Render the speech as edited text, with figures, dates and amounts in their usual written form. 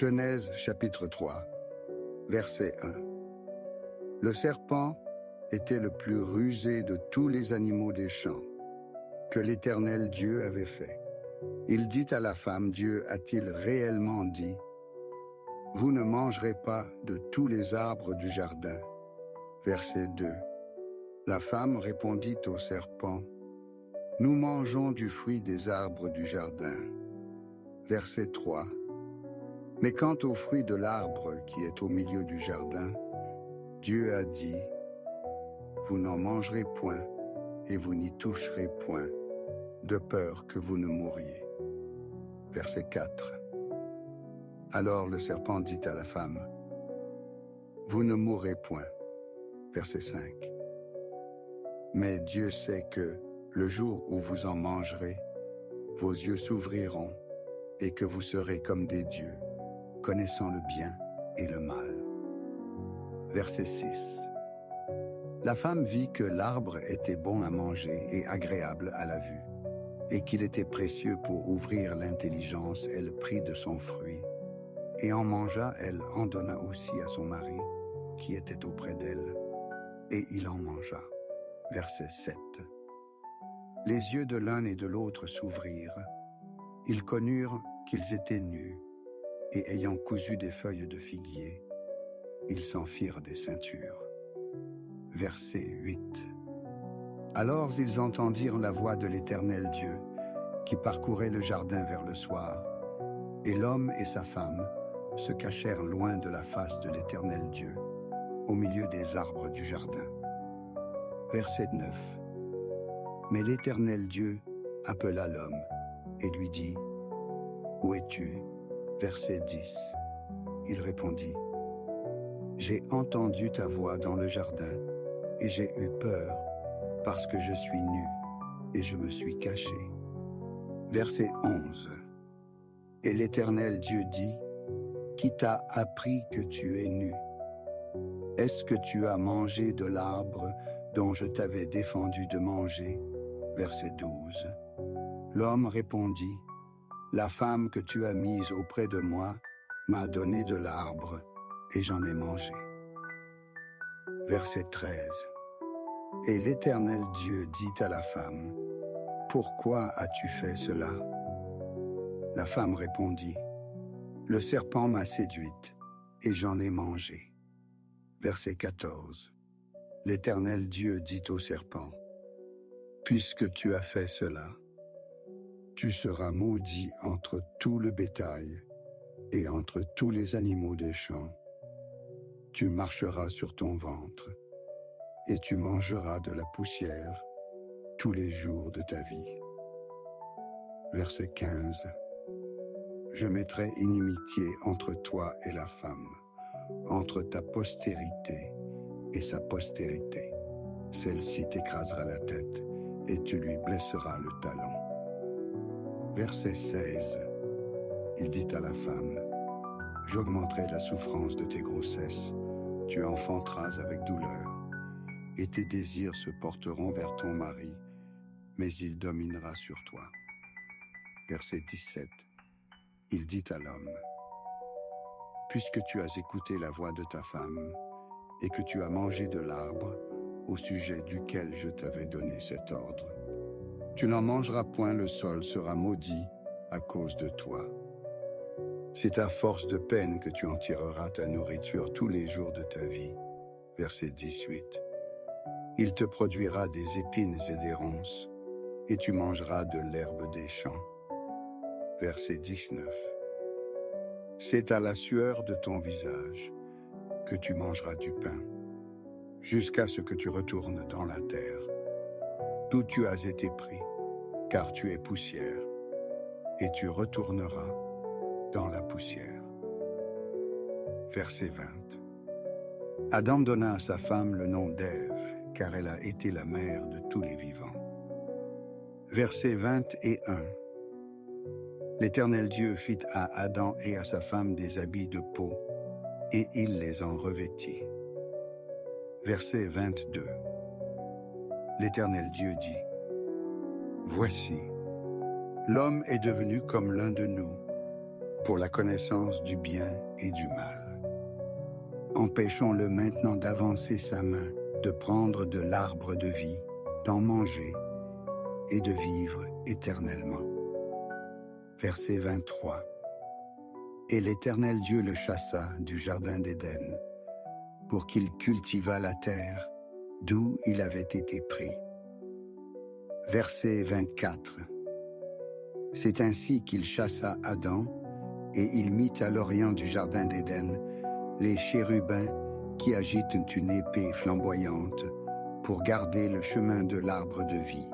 Genèse chapitre 3, verset 1. Le serpent était le plus rusé de tous les animaux des champs que l'Éternel Dieu avait fait. Il dit à la femme, Dieu a-t-il réellement dit, « Vous ne mangerez pas de tous les arbres du jardin » Verset 2. La femme répondit au serpent, « Nous mangeons du fruit des arbres du jardin. » Verset 3. Mais quant au fruit de l'arbre qui est au milieu du jardin, Dieu a dit, « Vous n'en mangerez point, et vous n'y toucherez point, de peur que vous ne mouriez. » Verset 4. Alors le serpent dit à la femme, « Vous ne mourrez point. » Verset 5. Mais Dieu sait que, le jour où vous en mangerez, vos yeux s'ouvriront, et que vous serez comme des dieux, connaissant le bien et le mal. Verset 6. La femme vit que l'arbre était bon à manger et agréable à la vue, et qu'il était précieux pour ouvrir l'intelligence. Elle prit de son fruit, et en mangea. Elle en donna aussi à son mari, qui était auprès d'elle, et il en mangea. Verset 7. Les yeux de l'un et de l'autre s'ouvrirent. Ils connurent qu'ils étaient nus, et ayant cousu des feuilles de figuier, ils s'en firent des ceintures. Verset 8. Alors ils entendirent la voix de l'Éternel Dieu, qui parcourait le jardin vers le soir, et l'homme et sa femme se cachèrent loin de la face de l'Éternel Dieu, au milieu des arbres du jardin. Verset 9. Mais l'Éternel Dieu appela l'homme et lui dit, « Où es-tu » Verset 10. Il répondit, « J'ai entendu ta voix dans le jardin, et j'ai eu peur, parce que je suis nu, et je me suis caché. » Verset 11. Et l'Éternel Dieu dit, « Qui t'a appris que tu es nu? Est-ce que tu as mangé de l'arbre dont je t'avais défendu de manger » Verset 12. L'homme répondit, « La femme que tu as mise auprès de moi m'a donné de l'arbre, et j'en ai mangé. » Verset 13. Et l'Éternel Dieu dit à la femme, « Pourquoi as-tu fait cela » La femme répondit, « Le serpent m'a séduite, et j'en ai mangé. » Verset 14. L'Éternel Dieu dit au serpent, « Puisque tu as fait cela, tu seras maudit entre tout le bétail et entre tous les animaux des champs. Tu marcheras sur ton ventre, et tu mangeras de la poussière tous les jours de ta vie. » Verset 15. Je mettrai inimitié entre toi et la femme, entre ta postérité et sa postérité. Celle-ci t'écrasera la tête, et tu lui blesseras le talon. Verset 16. Il dit à la femme, « J'augmenterai la souffrance de tes grossesses, tu enfanteras avec douleur, et tes désirs se porteront vers ton mari, mais il dominera sur toi. » Verset 17. Il dit à l'homme, « Puisque tu as écouté la voix de ta femme, et que tu as mangé de l'arbre au sujet duquel je t'avais donné cet ordre, tu n'en mangeras point, le sol sera maudit à cause de toi. C'est à force de peine que tu en tireras ta nourriture tous les jours de ta vie. » Verset 18. Il te produira des épines et des ronces, et tu mangeras de l'herbe des champs. Verset 19. C'est à la sueur de ton visage que tu mangeras du pain, jusqu'à ce que tu retournes dans la terre, d'où tu as été pris, car tu es poussière, et tu retourneras dans la poussière. Verset 20. Adam donna à sa femme le nom d'Ève, car elle a été la mère de tous les vivants. Versets 21. L'Éternel Dieu fit à Adam et à sa femme des habits de peau, et il les en revêtit. Verset 22. L'Éternel Dieu dit, « Voici, l'homme est devenu comme l'un de nous, pour la connaissance du bien et du mal. Empêchons-le maintenant d'avancer sa main, de prendre de l'arbre de vie, d'en manger et de vivre éternellement. Verset 23. Et l'Éternel Dieu le chassa du jardin d'Éden, pour qu'il cultivât la terre d'où il avait été pris. Verset 24. C'est ainsi qu'il chassa Adam, et il mit à l'orient du jardin d'Éden les chérubins qui agitent une épée flamboyante pour garder le chemin de l'arbre de vie.